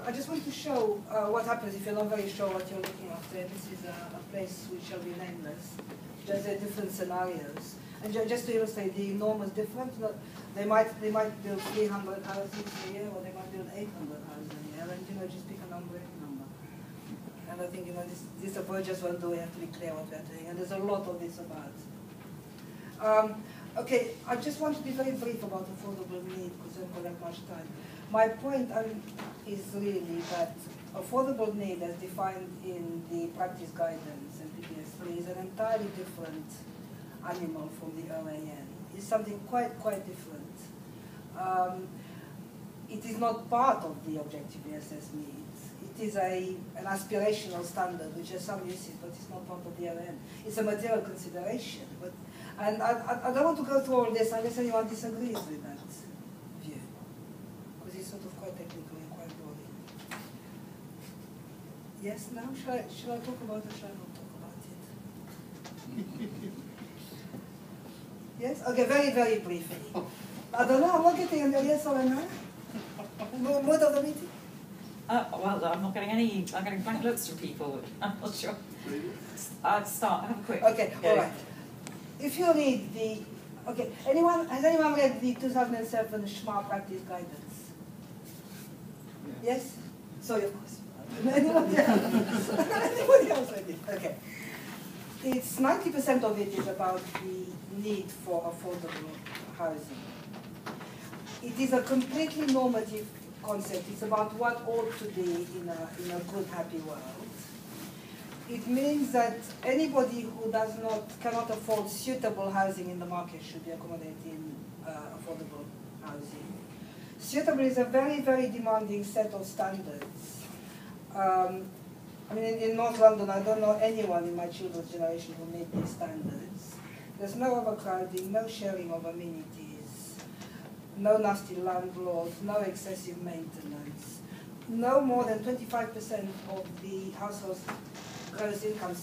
I just want to show what happens if you're not very sure what you're looking after. This is a place which shall be nameless. Just the different scenarios. And just to illustrate the enormous difference, they might build 300 houses a year, or they might build 800 houses a year, and just pick a number, any number. And I think this approach just won't do. We have to be clear what we're doing, and there's a lot of this about. Okay, I just want to be very brief about affordable need because I don't have that much time. My point is really that affordable need, as defined in the practice guidance and PPS3, is an entirely different animal from the OAN. It's something quite different. It is not part of the objectively assessed needs. It is an aspirational standard which has some uses, but it's not part of the OAN. It's a material consideration. And I don't want to go through all this unless anyone disagrees with that view, because it's sort of quite technical and quite boring. Yes, now? Should I talk about it or should I not talk about it? Yes? Okay, very briefly. I don't know, I'm not getting a yes or a no. Mood of the meeting? Well, I'm not getting I'm getting blank looks from people. I'm not sure. I'd have a quick. Okay, all right. If you read the, okay, has anyone read the 2007 Schma practice guidance? Yes? Sorry, of course. Anybody else? Anybody else read it? Okay. It's 90% of it is about the need for affordable housing. It is a completely normative concept. It's about what ought to be in a good, happy world. It means that anybody who cannot afford suitable housing in the market should be accommodated in affordable housing. Suitable is a very demanding set of standards. I mean, in North London, I don't know anyone in my children's generation who made these standards. There's no overcrowding, no sharing of amenities, no nasty landlords, no excessive maintenance, no more than 25% of the household's gross income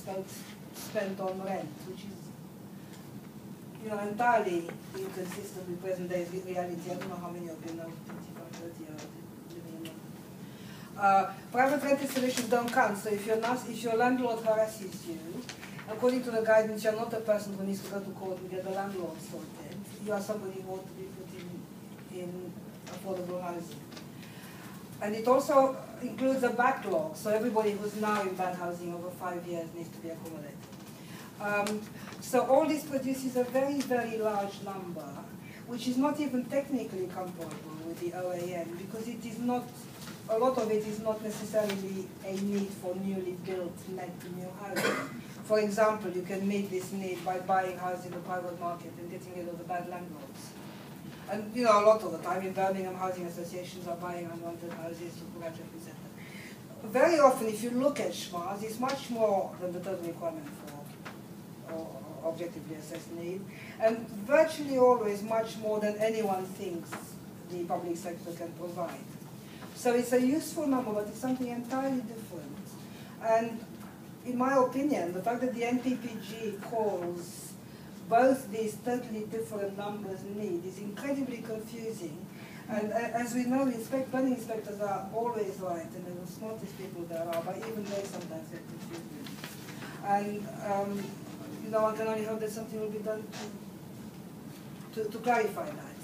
spent on rent, which is entirely inconsistent with present day reality. I don't know how many of you know 25, 30 are living in London. Private rented solutions don't count, so if your landlord harasses you, according to the guidance, you're not a person who needs to go to court and get the landlord sorted. You are somebody who ought to be put in affordable housing. And it also includes a backlog, so everybody who's now in bad housing over 5 years needs to be accommodated. So all this produces a very large number, which is not even technically comparable with the OAN, because it is not, a lot of it is not necessarily a need for newly built net new housing. For example, you can meet this need by buying houses in the private market and getting rid of the bad landlords. And a lot of the time in Birmingham, housing associations are buying unwanted houses to gradually set them. Very often, if you look at SHMAs, it's much more than the total requirement for objectively assessed need, and virtually always much more than anyone thinks the public sector can provide. So it's a useful number, but it's something entirely different. And in my opinion, the fact that the NPPG calls both these totally different numbers need is incredibly confusing. And as we know, building inspectors are always right, and they're the smartest people there are, but even they sometimes get confused. And one can only hope that something will be done to clarify that.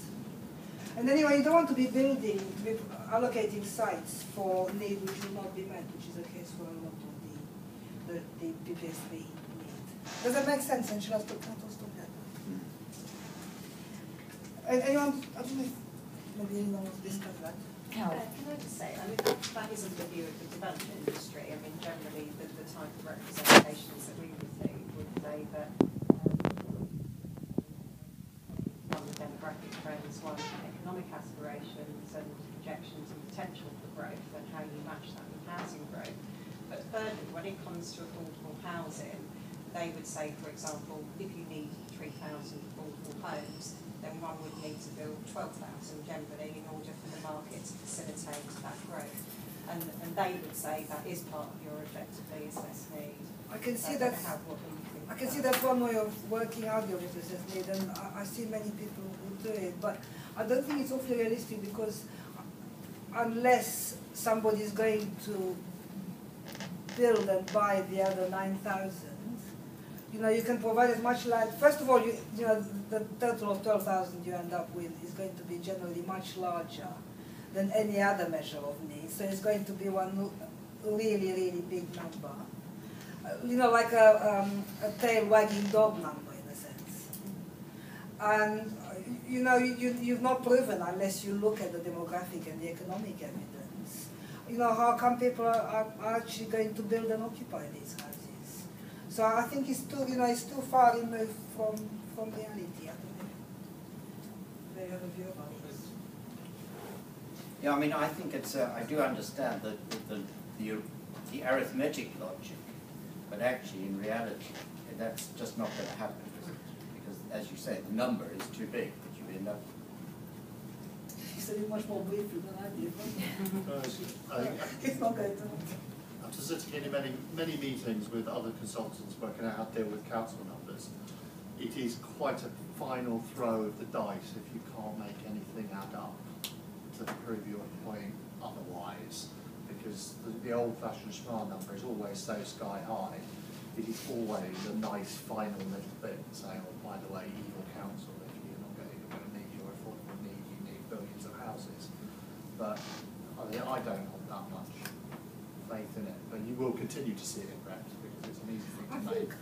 And anyway, you don't want to be allocating sites for need which will not be met, which is the case for a lot of the PPS3 need. Does that make sense? And should I stop that? Anyone, I don't know if maybe anyone wants to discuss that? Can I just say, I mean, that isn't the view of the development industry. I mean, generally, the type of representations that we receive would say that one, demographic trends, one, economic aspirations and projections and potential for growth, and how you match that with housing growth. But thirdly, when it comes to affordable housing, they would say, for example, if you need 3,000 affordable homes, then one would need to build 12,000 generally in order for the market to facilitate that growth. And they would say that is part of your objectively assessed need. I can see that's one way of working out the objectively assessed need, and I see many people who do it, but I don't think it's awfully realistic, because unless somebody is going to build and buy the other 9,000, you can provide as much land. First of all, the total of 12,000 you end up with is going to be generally much larger than any other measure of need. So it's going to be one really, really big number. Like a tail wagging dog number in a sense. And you've not proven, unless you look at the demographic and the economic evidence, how come people are actually going to build and occupy these houses. So I think it's too far removed from reality. I don't know. They have a view about this. Yeah, I mean, I think it's. I do understand the arithmetic logic, but actually, in reality, that's just not going to happen because, as you say, the number is too big that you end up. You said it much more briefly than I did. It's not going to happen. After sitting in many meetings with other consultants working out how to deal with council numbers, it is quite a final throw of the dice if you can't make anything add up to prove your point otherwise, because the old-fashioned SMAR number is always so sky high. It is always a nice final little bit saying, oh, by the way, evil council, if you're not going to meet your affordable need, you need billions of houses. But I don't have that much faith in it, but you will continue to see it in practice because it's an easy thing to make.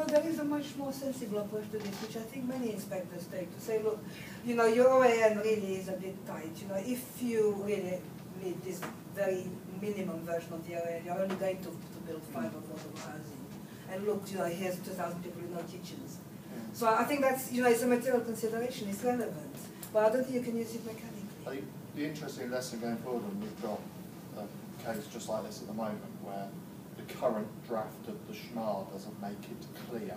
There is a much more sensible approach to this, which I think many inspectors take, to say, look, your OAN really is a bit tight. If you really need this very minimum version of the OAN, you're only going to build 5 affordable housing. And look, here's 2,000 people with no kitchens. So I think that's, it's a material consideration, it's relevant. But I don't think you can use it mechanically. I think the interesting lesson going forward, and we've got a case just like this at the moment, where the current draft of the SMAR doesn't make it clear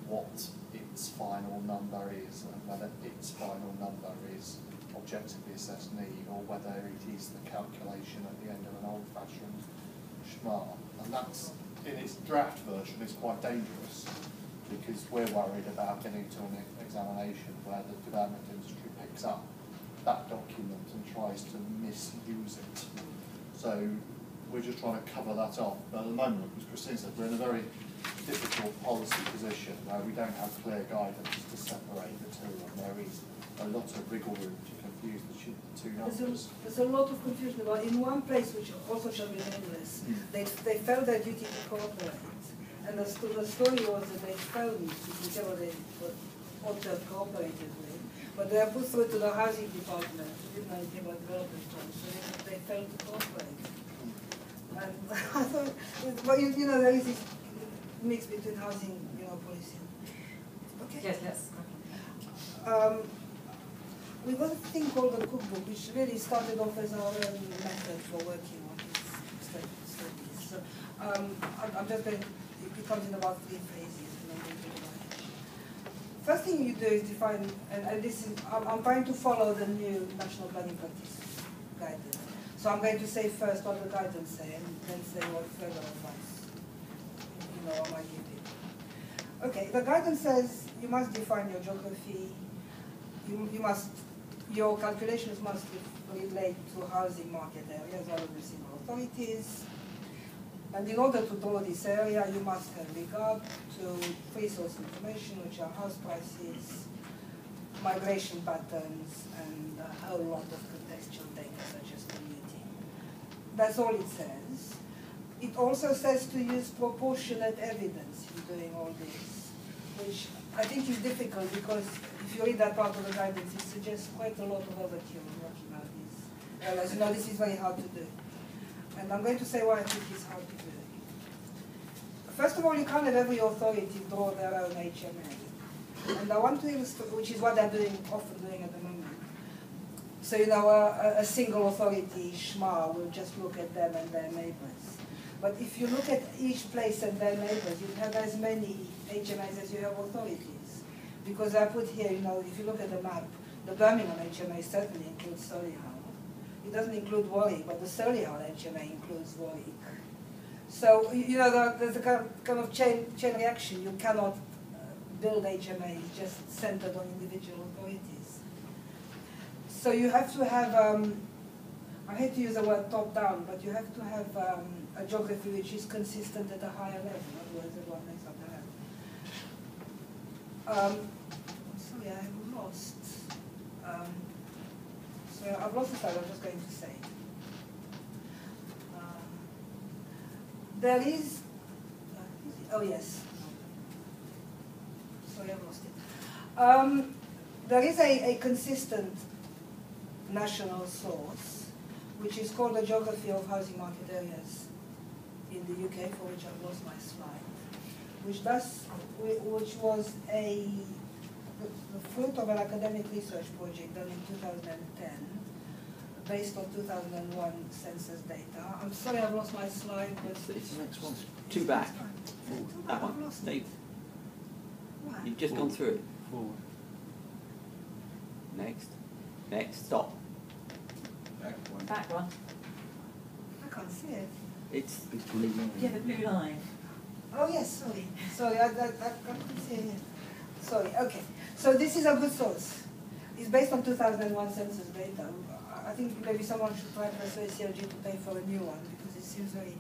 what its final number is, and whether its final number is objectively assessed need, or whether it is the calculation at the end of an old-fashioned SMAR. And that's, in its draft version, is quite dangerous, because we're worried about getting to an examination where the development industry picks up that document and tries to misuse it. So we're just trying to cover that off. But at the moment, as Christine said, we're in a very difficult policy position where we don't have clear guidance to separate the two, and there is a lot of wriggle room to confuse the two numbers. There's a lot of confusion about, in one place, which also shall be nameless, they felt their duty to cooperate. And the story was that they phoned whichever they ought to have cooperated with, but they are put through to the housing department, who didn't know anything about development funds, so they failed to cooperate. And I thought, but there is this mix between housing, policy. Okay. Yes, let's. We've got a thing called the cookbook, which really started off as our own method for working on these studies. So I'm just going. It comes in about 3 phases. First thing you do is define, and this is, I'm trying to follow the new National Planning Practice guidance. So I'm going to say first what the guidance say, and then say what further advice I might give you. Okay, the guidance says you must define your geography. Your calculations must relate to housing market areas, all of the single authorities. And in order to draw this area, you must have regard to free source information, which are house prices, migration patterns, and a whole lot of contextual data, such as commuting. That's all it says. It also says to use proportionate evidence in doing all this, which I think is difficult because if you read that part of the guidance, it suggests quite a lot of overkill in working out these areas. This is very hard to do. And I'm going to say why I think it's hard to do. First of all, you can't have every authority draw their own HMA. And I want to illustrate, which is what they're often doing at the moment. So, a single authority, SMAR, will just look at them and their neighbors. But if you look at each place and their neighbors, you have as many HMAs as you have authorities. Because I put here, if you look at the map, the Birmingham HMA certainly includes Solihull. It doesn't include Warwick, but the Solihull HMA includes Warwick. So, there's a kind of chain reaction. You cannot build HMAs just centered on individual authorities. So you have to have I hate to use the word top-down, but you have to have a geography which is consistent at a higher level, otherwise everyone makes up their head. Sorry, I've lost. So I've lost the slide, I'm just going to say. There is, oh yes. Sorry, I've lost it. There is a consistent national source, which is called the Geography of Housing Market Areas in the UK, for which I've lost my slide, which was the fruit of an academic research project done in 2010, based on 2001 census data. I'm sorry I've lost my slide, but it's the next one. Two back. That one. Dave. You've just gone through it. Forward. Next. Stop. Back one. I can't see it. It's blue line. Yeah, the blue line. Oh yes, sorry, I couldn't see it. Sorry, okay. So this is a good source. It's based on 2001 census data. I think maybe someone should try to persuade CLG to pay for a new one, because it seems very,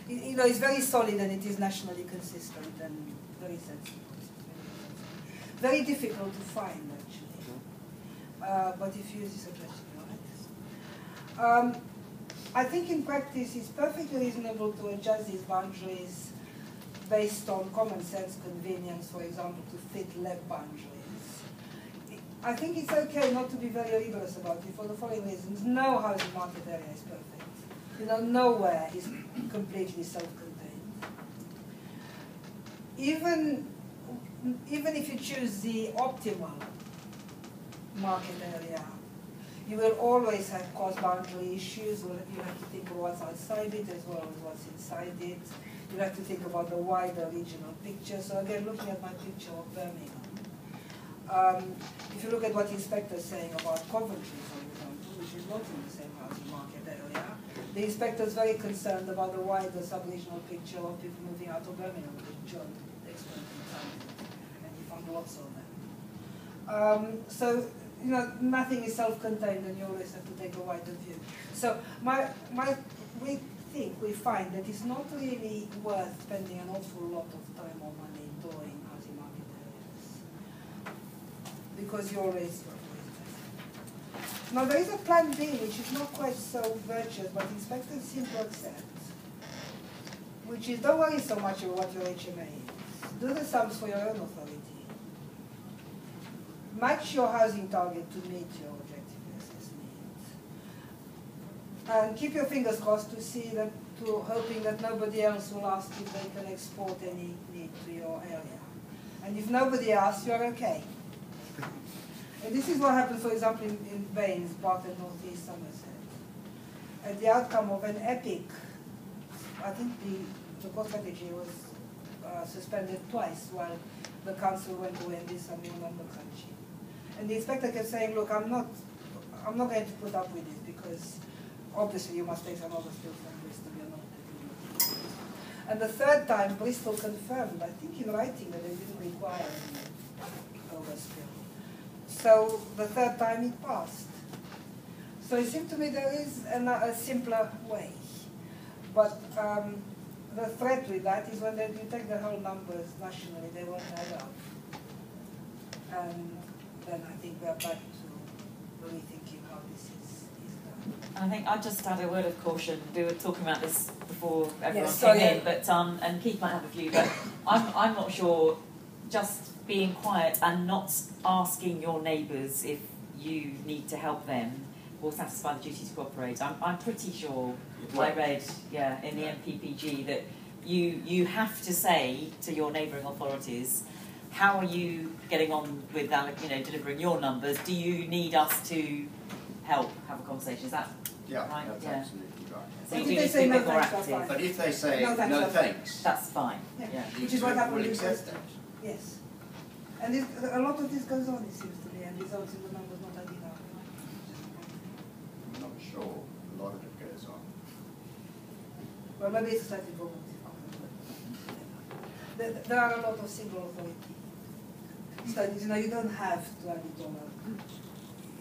it's very solid and it is nationally consistent and very sensible. Very difficult to find, actually. But if you use this suggestion, right? I think in practice it's perfectly reasonable to adjust these boundaries based on common sense convenience, for example, to fit lab boundaries. I think it's okay not to be very rigorous about it for the following reasons. No housing market area is perfect. Nowhere is completely self-contained. Even if you choose the optimal market area, you will always have cross-boundary issues. You have to think of what's outside it as well as what's inside it. You have to think about the wider regional picture. So again, looking at my picture of Birmingham, if you look at what inspectors are saying about Coventry, for example, which is not in the same housing market area, the inspector is very concerned about the wider sub-regional picture of people moving out of Birmingham, which John explained in time, and he found lots of them. So, nothing is self-contained, and you always have to take a wider view. So, we find that it's not really worth spending an awful lot of time or money drawing housing market areas, because you always. Now there is a plan B which is not quite so virtuous, but inspectors seem to accept, which is don't worry so much about what your HMA is. Do the sums for your own authority. Match your housing target to meet your objective business needs. And keep your fingers crossed hoping that nobody else will ask if they can export any need to your area. And if nobody asks, you're okay. And this is what happened, for example, in Baines, part of northeast Somerset. At the outcome of an epic, I think the core strategy was suspended twice while the council went away and did some new number crunching. And the inspector kept saying, look, I'm not going to put up with this, because obviously you must take some overspill from Bristol, you're not taking it. And the third time, Bristol confirmed, I think in writing, that they didn't require any overspill. So the third time it passed. So it seemed to me there is a simpler way. But the threat with that is when you take the whole numbers nationally, they won't add up. And then I think we're back to rethinking how this is done. I think I'll just add a word of caution. We were talking about this before everyone Yes, came sorry. in, but and Keith might have a view, but I'm not sure. Just being quiet and not asking your neighbours if you need to help them will satisfy the duty to cooperate. I'm pretty sure I read in the MPPG that you have to say to your neighbouring authorities, how are you getting on with delivering your numbers? Do you need us to help have a conversation? Is that right? That's absolutely right. So But you if do they need to say be a no bit more thanks, active. that's But if they say No thanks, no that's thanks, That's fine. Yeah. Yeah. Which is what happened will in accept that. Yes. And a lot of this goes on, it seems to me, and results in the numbers not adding up. I'm not sure a lot of it goes on. Well, maybe it's slightly wrong. There are a lot of single authority studies. You don't have to add it on in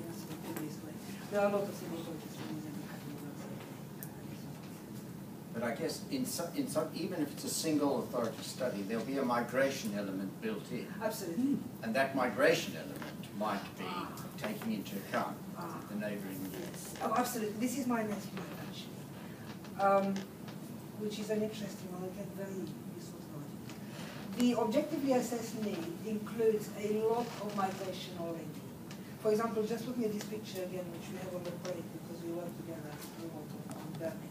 a specific way. There are a lot of single authority studies that you have to do. But I guess in some, even if it's a single authority study, there'll be a migration element built in. Absolutely. And that migration element might be taking into account the neighbouring. Yes. Oh, absolutely. This is my next point, actually, which is an interesting one, again, very useful to know. The objectively assessed need includes a lot of migration already. For example, just looking at this picture again, which we have on the plate because we work together on Birmingham.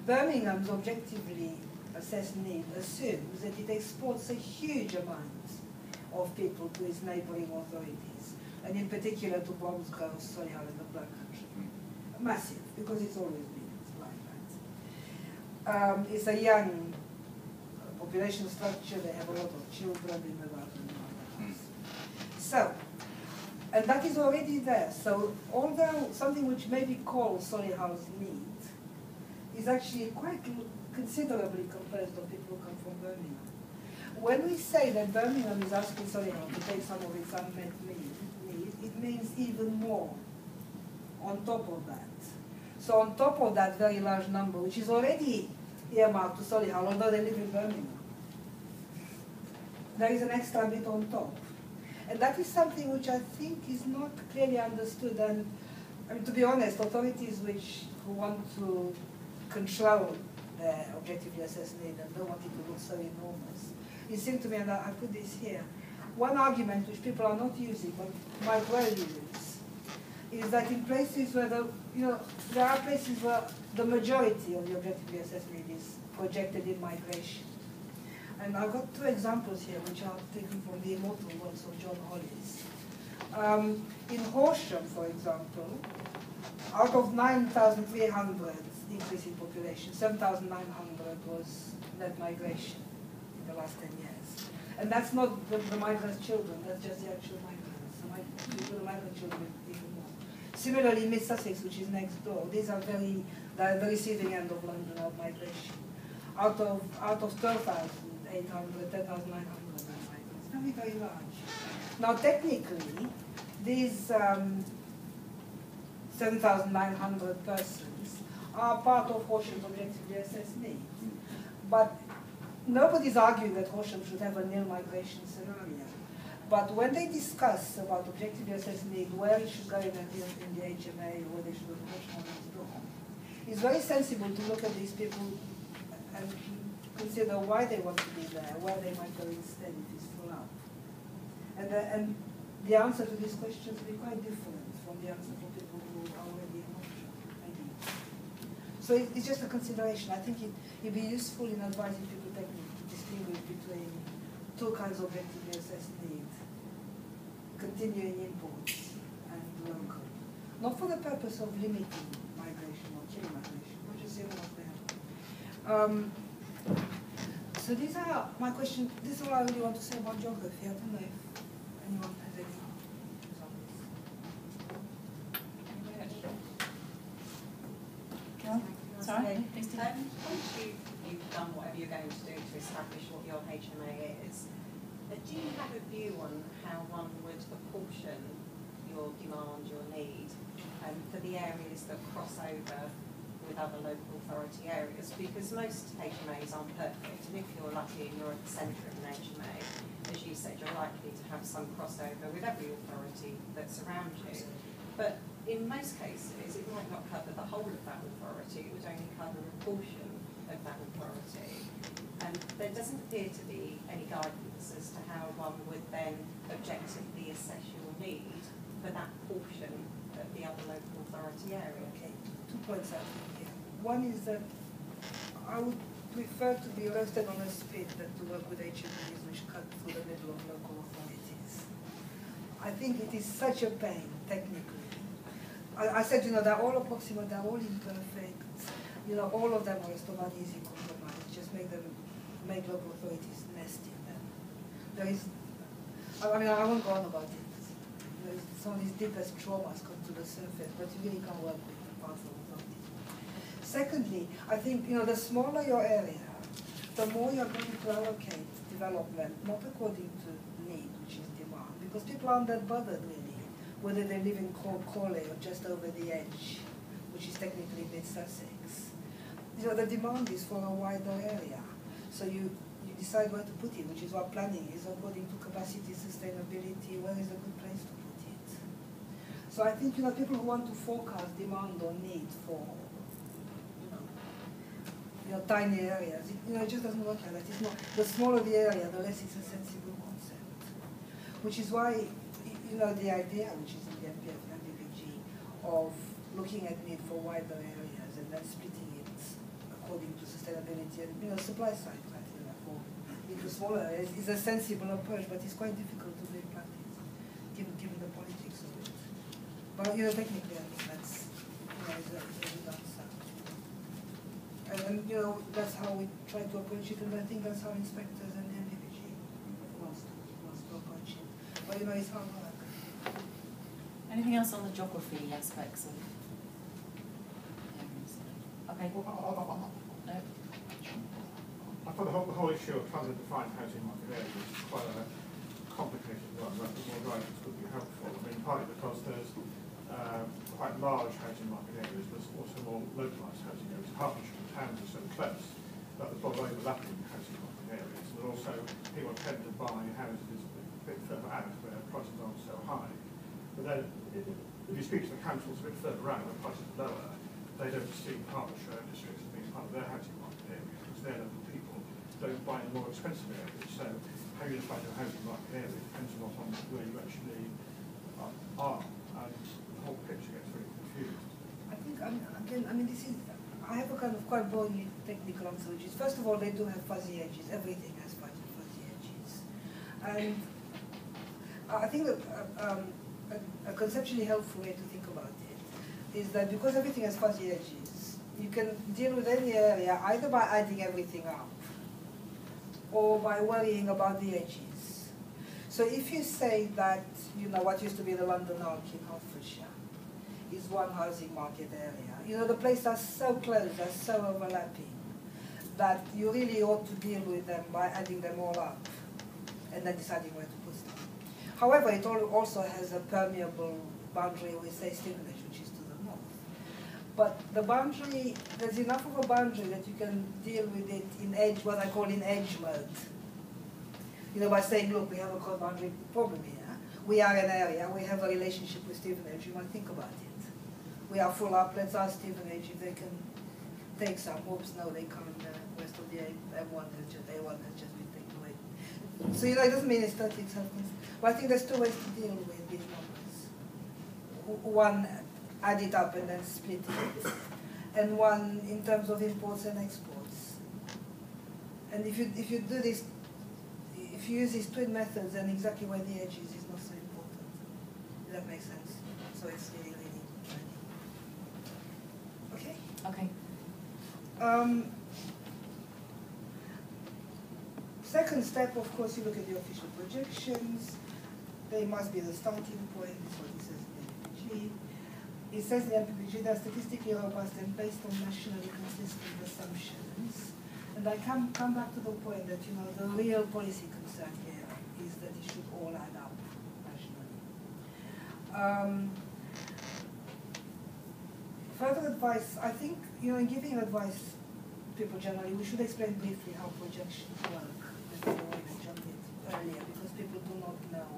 Birmingham's objectively assessed need assumes that it exports a huge amount of people to its neighbouring authorities, and in particular to Bromsgrove, Solihull and the Black Country. Massive, because it's always been like that. It's a young population structure, they have a lot of children in the house. So, and that is already there. So although something which may be called Solihull's need is actually quite considerably composed of people who come from Birmingham. When we say that Birmingham is asking Solihull to take some of its unmet need, it means even more on top of that. So on top of that very large number, which is already earmarked to Solihull, although they live in Birmingham, there is an extra bit on top. And that is something which I think is not clearly understood. And I mean, to be honest, authorities who want to control their objectively assessed need and don't want it to look so enormous, it seems to me, and I put this here, one argument which people are not using but might well use is that in places where there are places where the majority of the objectively assessed need is projected in migration. And I've got two examples here which are taken from the immortal works of John Hollis. In Horsham, for example, out of 9,300 increase in population, 7,900 was net migration in the last 10 years. And that's not the migrants' children, that's just the actual migrants. The migrant children even more. Similarly, Mid Sussex, which is next door, these are the receiving end of London of migration. Out of 12,800, 10,900 migrants, very, very large. Now, technically, these 7,900 persons are part of Horsham's objectively assessed needs. But nobody's arguing that Horsham should have a nil migration scenario. But when they discuss about objectively assessed need, where it should go in the HMA, or where they should go in Horsham next door, it's very sensible to look at these people and consider why they want to be there, where they might go instead if it's full up. And the answer to these questions will be quite different from the answer for people who are already in Horsham, maybe. So it's just a consideration. I think it'd be useful in advising people to distinguish between two kinds of objectively assessed need: continuing imports and local. Not for the purpose of limiting migration or killing migration, but just seeing what's there. So these are my questions. This is all I really want to say about geography. I don't know if anyone has any examples. Sorry? Once you've done whatever you're going to do to establish what your HMA is, do you have a view on how one would apportion your demand, your need, for the areas that cross over with other local authority areas? Because most HMAs aren't perfect, and if you're lucky and you're at the centre of an HMA, as you said, you're likely to have some crossover with every authority that's around you. But in most cases, it might not cover the whole of that authority, it would only cover a portion of that authority. And there doesn't appear to be any guidance as to how one would then objectively assess your need for that portion of the other local authority area. Okay, 2 points out here. One is that I would prefer to be roasted on a spit than to work with HMAs which cut through the middle of local authorities. I think it is such a pain, technically. I said, they're all approximate, they're all imperfect. All of them are not easy compromise. Just make local authorities nest in them. There is, I won't go on about it. Some of these deepest traumas come to the surface, but you really can't work with the powerful authorities. Secondly, I think, the smaller your area, the more you're going to allocate development, not according to need, which is demand, because people aren't that bothered really whether they live in Crawley or just over the edge, which is technically Mid Sussex. the demand is for a wider area. So you decide where to put it, which is what planning is, according to capacity, sustainability, where is a good place to put it. So I think, people who want to forecast demand or need for, tiny areas, it just doesn't work like that. It's not, the smaller the area, the less it's a sensible concept. Which is why, the idea, which is in the MPF and MPPG, of looking at need for wider areas and then splitting it according to sustainability and, supply side criteria for into smaller areas is a sensible approach, but it's quite difficult to do in practice, given the politics of it. But, technically, I think that's, is a good answer. And, that's how we try to approach it, and I think that's how inspectors and the MPPG wants to approach it. But, it's hard work. Anything else on the geography aspects of areas? Okay. No. I thought the whole issue of trying to define housing market areas is quite a complicated one. I think more guidance would be helpful. I mean, partly because there's quite large housing market areas, there's also more localised housing areas. Hertfordshire and towns are so close that there's a lot of overlapping housing market areas. And also, people tend to buy houses a bit further out where prices aren't so high. But then, if you speak to the councils a bit further around where prices are lower, they don't see Hertfordshire districts as being part of their housing market area because their local people don't buy in more expensive areas. So how you define your housing market area depends a lot on where you actually are, and the whole picture gets very confused. I think, I have a kind of quite boring technical answer, which is, first of all, they do have fuzzy edges. Everything has fuzzy edges. And I think that a conceptually helpful way to think about it is that because everything has fuzzy edges, you can deal with any area either by adding everything up or by worrying about the edges. So if you say that, what used to be the London Arc in Hertfordshire is one housing market area, the places are so close, are so overlapping, that you really ought to deal with them by adding them all up and then deciding where to put them. However, it also has a permeable boundary with, say, Stevenage, which is to the north. But the boundary, there's enough of a boundary that you can deal with it in edge, what I call in edge mode. By saying, look, we have a core boundary problem here. We are an area, we have a relationship with Stevenage, you might think about it. We are full up, let's ask Stevenage if they can take some. Oops, no, they can't. The rest of the A1 has just been taken away. So, it doesn't mean it's totally self-consistent. But I think there's two ways to deal with these numbers. One, add it up and then split it. And one, in terms of imports and exports. And if you do this, if you use these twin methods, then exactly where the edge is not so important. Does that make sense? So it's really, really tiny. Okay? Okay. Second step, of course, you look at the official projections. They must be the starting point, is what it says in the MPPG. It says in the MPPG they're statistically robust and based on nationally consistent assumptions. And I come back to the point that, the real policy concern here is that it should all add up nationally. Further advice, I think, in giving advice to people generally, we should explain briefly how projections work. I mentioned it earlier, because people do not know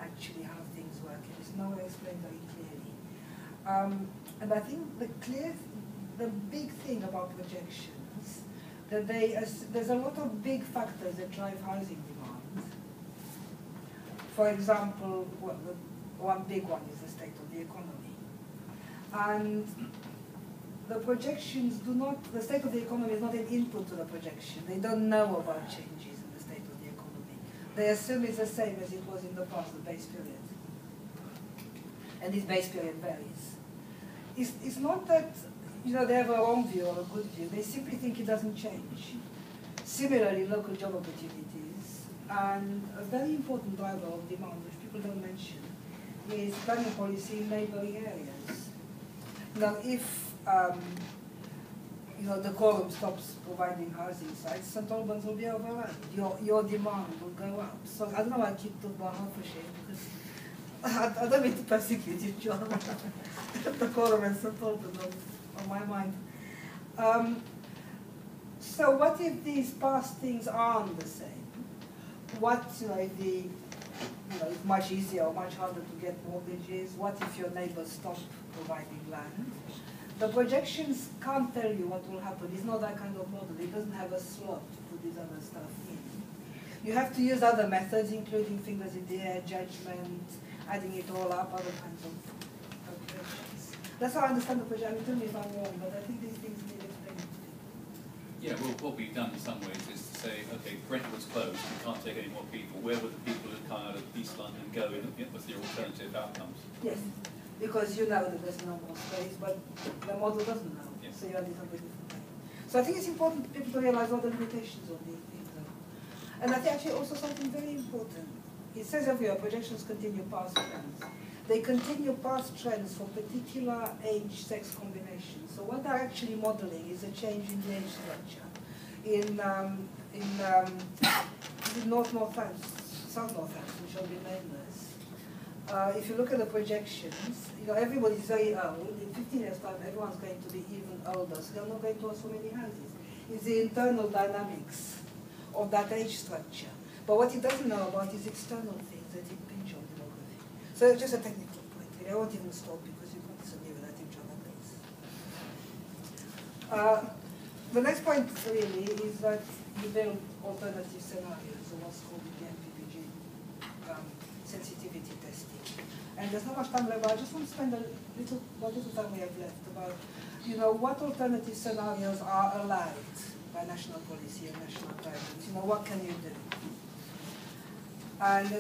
actually how things work. It is nowhere explained very clearly. And I think the big thing about projections, that there's a lot of big factors that drive housing demand. For example, one big one is the state of the economy. And the projections the state of the economy is not an input to the projection. They don't know about changes in the state of the economy. They assume it's the same as it was in the past, the base period. And this base period varies. It's not that they have a wrong view or a good view. They simply think it doesn't change. Similarly, local job opportunities, and a very important driver of demand, which people don't mention, is planning policy in neighbouring areas. Now, if the quorum stops providing housing sites, St Albans will be overrun. Your demand will go up. So I don't know why I keep talking about Hertfordshire, because I don't mean to persecute you, John. The quorum and St Albans on my mind. So what if these past things aren't the same? What, if it's much easier or much harder to get mortgages? What if your neighbors stop providing land? The projections can't tell you what will happen. It's not that kind of model. It doesn't have a slot to put this other stuff in. You have to use other methods, including fingers in the air, judgment, adding it all up, other kinds of calculations. That's how I understand the projection. I mean, tell me if I'm wrong, but I think these things need explaining to people. Yeah, well, what we've done in some ways is to say, okay, Brentwood's closed, we can't take any more people. Where would the people who come out of East London go in with the alternative outcomes? Yes, because you know that there's no more space, but the model doesn't know, Yes. so you are deciding different way. So I think it's important for people to realize what the limitations of these things are. And I think actually also something very important. It says everywhere, projections continue past trends. They continue past trends for particular age-sex combinations. So what they're actually modeling is a change in the age structure. In South Northampton, shall be nameless. If you look at the projections, everybody's very old. In 15 years' time, everyone's going to be even older, so they're not going to have so many houses. It's the internal dynamics of that age structure. But what it doesn't know about is external things that impinge on demography. So it's just a technical point. I won't even stop because you can't disagree with that in John Place. The next point really is that you build alternative scenarios, or what's called the NPPG sensitivity testing. And there's not much time left, but I just want to spend what little time we have left about, what alternative scenarios are allowed by national policy and national guidance. What can you do? And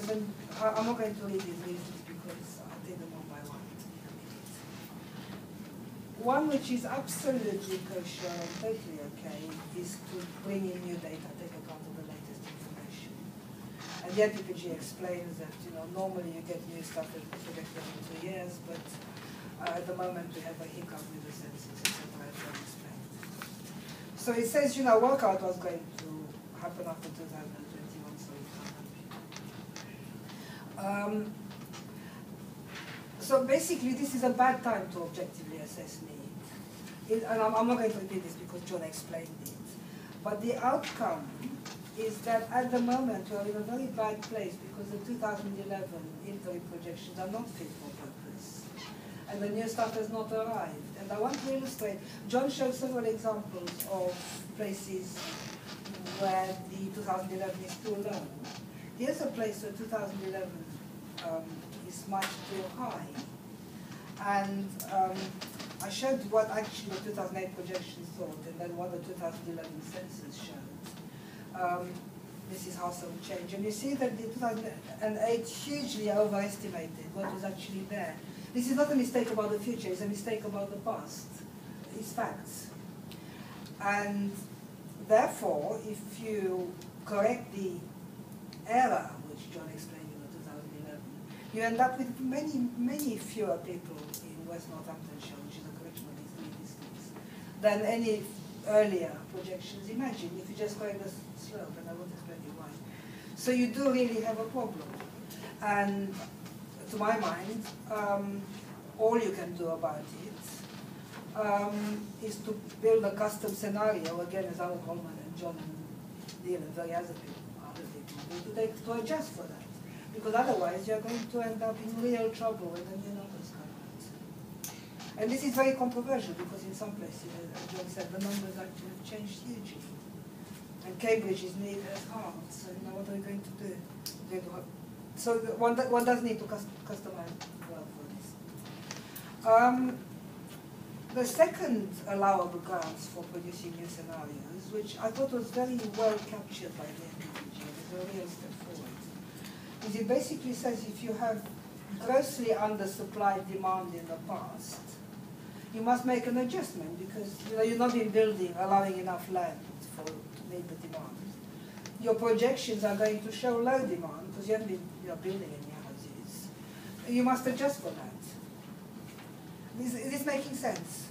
I'm not going to read these reasons because I'll take them one by one. One which is absolutely kosher and totally okay is to bring in new data, take account of the latest information. And the NPPG explains that normally you get new stuff that is projected in 2 years, but at the moment we have a hiccup with the census, etc. as I explained. So it says, work out what's going to happen after 2021, so it can't happen. So basically, this is a bad time to objectively assess need. And I'm not going to repeat this because John explained it. But the outcome is that at the moment we are in a very bad place because the 2011 interim projections are not fit for purpose. And the new stuff has not arrived. And I want to illustrate, John showed several examples of places where the 2011 is too low. Here's a place where 2011 is much too high. And I showed what actually the 2008 projections thought, and then what the 2011 census showed. This is how some change. And you see that the 2008 hugely overestimated what was actually there. This is not a mistake about the future, it's a mistake about the past. It's facts. And therefore, if you correct the error, which John explained in the 2011, you end up with many, many fewer people in West Northamptonshire, which is a correction of these 3 districts, than any earlier projections imagined, if you just correct the slope, and I won't explain you why. So you do really have a problem. And to my mind, all you can do about it is to build a custom scenario, again, as Alan Coleman and John and Neil and various other people to adjust for that. Because otherwise you're going to end up in real trouble when the new numbers come out. And this is very controversial because in some places, as John said, the numbers actually have changed hugely. And Cambridge is needed as hard, so what are we going to do? So one does need to customize well for this. The second allowable grounds for producing new scenarios, which I thought was very well captured by the NPPG, is a real step forward, is it basically says if you have grossly undersupplied demand in the past, you must make an adjustment because you've not been building, allowing enough land to meet the demand. Your projections are going to show low demand because you haven't been building any houses. You must adjust for that. Is this making sense?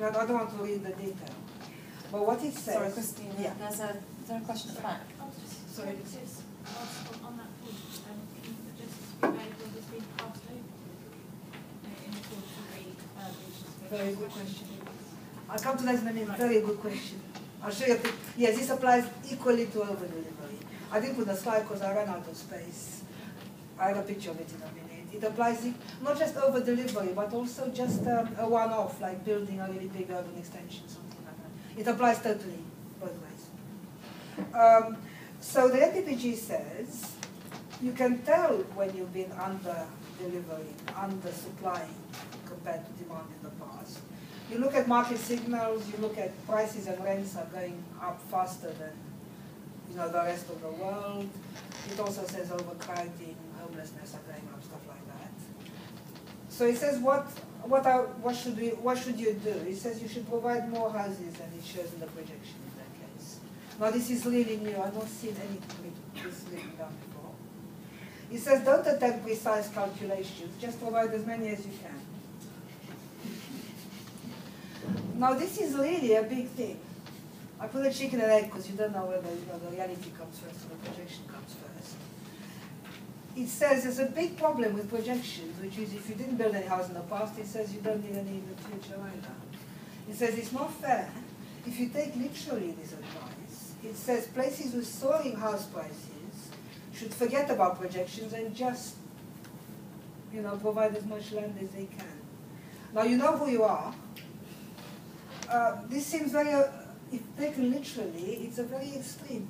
I don't want to read the detail. But what it says... Sorry, Christine, yeah. is there a question at the back? Sorry. On that point, can the justice be made when it's been passed over in accordance with the Very good question. I'll come to that in a minute. Very good question. I'll show you. Yes, this applies equally to over-delivery. I didn't put the slide because I ran out of space. I have a picture of it in a minute. It applies not just over-delivery, but also just a one-off, like building a really big urban extension, something like that. It applies totally both ways. So the NPPG says you can tell when you've been under-delivering, under-supplying compared to demand in the past. You look at market signals, you look at prices and rents are going up faster than the rest of the world. It also says overcrowding, homelessness are going up, stuff like that. So it says what should you do? It says you should provide more houses than it shows in the projection in that case. Now this is really new. I've not seen anything this written down before. It says don't attempt precise calculations, just provide as many as you can. Now this is really a big thing. I put a chicken and egg because you don't know whether the reality comes first or the projection comes first. It says there's a big problem with projections, which is if you didn't build any house in the past, it says you don't need any in the future either. It says it's not fair. If you take literally this advice, it says places with soaring house prices should forget about projections and just provide as much land as they can. Now you know who you are. This seems very, if taken literally, it's a very extreme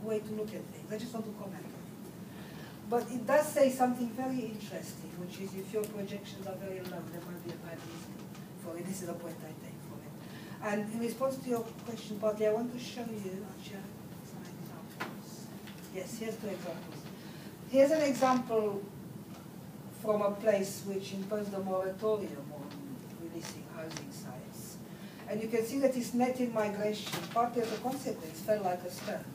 way to look at things. I just want to comment on it. But it does say something very interesting, which is if your projections are very low, there might be a bad reason for it. This is the point I take from it. And in response to your question, partly, I want to show you, I'll share some examples. Yes, here's 2 examples. Here's an example from a place which imposed a moratorium on releasing housing sites. And you can see that this net in migration, partly as a consequence, fell like a stone.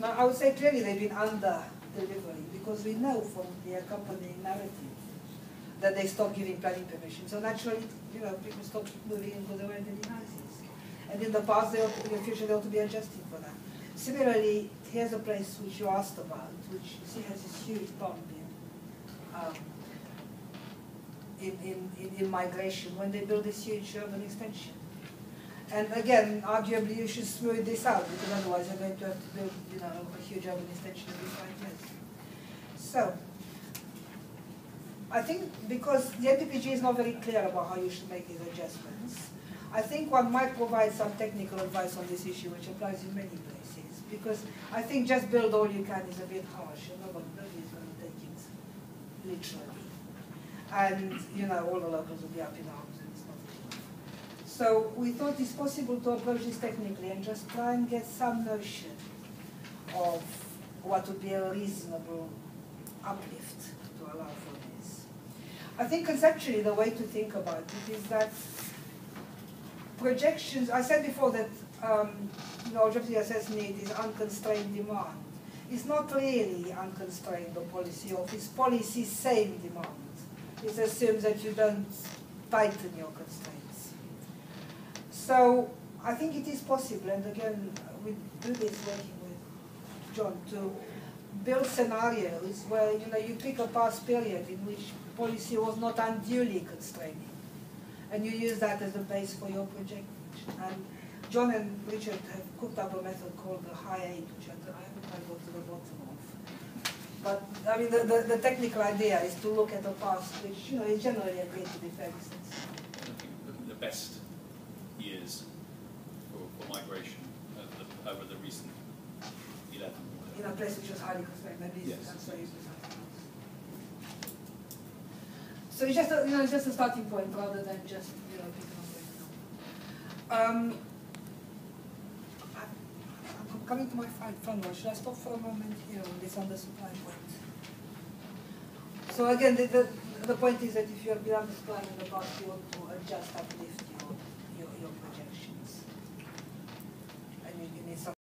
Now, I would say clearly they've been under-delivering, because we know from the accompanying narrative that they stopped giving planning permission. So naturally, people stopped moving in because there weren't any houses. And in the past, in the future, they ought to be adjusting for that. Similarly, here's a place which you asked about, which you see has this huge bump in migration when they build this huge urban extension. And again, arguably, you should smooth this out, because otherwise you're going to have to build, a huge urban extension every 5 years. So, I think because the NPPG is not very clear about how you should make these adjustments, I think one might provide some technical advice on this issue, which applies in many places. Because I think just build all you can is a bit harsh, and nobody's going to take it literally. And, all the locals will be up in arms, and it's not enough. So we thought it's possible to approach this technically and just try and get some notion of what would be a reasonable uplift to allow for this. I think conceptually the way to think about it is that projections, I said before that objective assess need is unconstrained demand. It's not really unconstrained or policy off, it's policy same demand. It assumes that you don't tighten your constraints. So I think it is possible, and again, we do this working with John, to build scenarios where you pick a past period in which policy was not unduly constraining, and you use that as the base for your projection. And John and Richard have cooked up a method called the high 8, which I haven't quite got to the bottom of. But I mean, the technical idea is to look at the past, which is generally agreed to be fairly sensible. Looking at the best years for migration over the recent 11. In a place which was highly constrained, maybe yes. that's why you do something else. So it's just it's just a starting point rather than just picking up. I'm coming to my final. Should I stop for a moment here on this undersupply point? So again, the point is that if you have been undersupplying in the past, you want to adjust, uplift your projections, and you need some